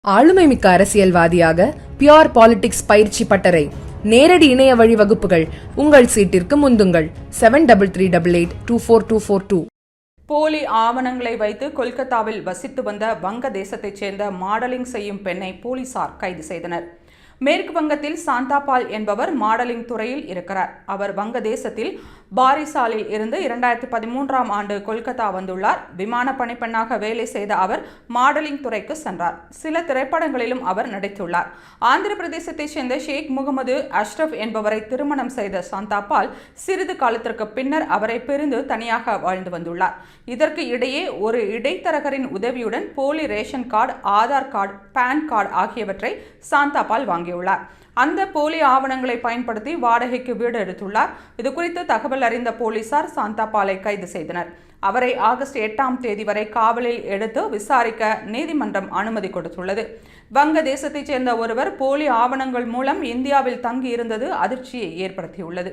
ஆளுமைமிக்க அரசியல்வாதியாக pure politics பயிற்சி பட்டறை நேரடி இணைய வழி வகுப்புகள் உங்கள் சீட்டிற்கு முந்துங்கள் 7338824242. போலி ஆவணங்களை வைத்து கொல்கத்தாவில் வசித்து வந்த வங்க தேசத்தைச் சேர்ந்த மாடலிங் செய்யும் பெண்ணை போலீசார் கைது செய்தனர். மேற்கு வங்கத்தில் சாந்தாபால் என்பவர் மாடலிங் துறையில் இருக்கிறார். அவர் வங்கதேசத்தில் பாரிசாலில் இருந்து 2013ஆம் ஆண்டு கொல்கத்தா வந்துள்ளார். விமான பணிப்பெண்ணாக வேலை செய்த அவர் மாடலிங் துறைக்கு சென்றார். சில திரைப்படங்களிலும் அவர் நடித்துள்ளார். ஆந்திர பிரதேசத்தைச் சேர்ந்த ஷேக் முகமது அஷ்ரப் என்பவரை திருமணம் செய்த சாந்தாபால் சிறிது காலத்திற்கு பின்னர் அவரை பிரிந்து தனியாக வாழ்ந்து வந்துள்ளார். இதற்கு இடையே ஒரு இடைத்தரகரின் உதவியுடன் போலி ration card, Aadhaar card, PAN card ஆகியவற்றை சாந்தாபால் வாங்கியுள்ளார். அந்த போலி ஆவணங்களை பயன்படுத்தி வாடகைக்கு வீடு எடுத்துள்ளார். இதுகுறித்து தகவல் அறிந்த போலீசார் சாந்தாபாலை கைது செய்தனர். அவரை ஆகஸ்ட் 8ஆம் தேதி வரை காவலில் எடுத்து விசாரிக்க நீதிமன்றம் அனுமதி கொடுத்துள்ளது. வங்க தேசத்தைச் சேர்ந்த ஒருவர் போலி ஆவணங்கள் மூலம் இந்தியாவில் தங்கி இருந்தது அதிர்ச்சியை ஏற்படுத்தியுள்ளது.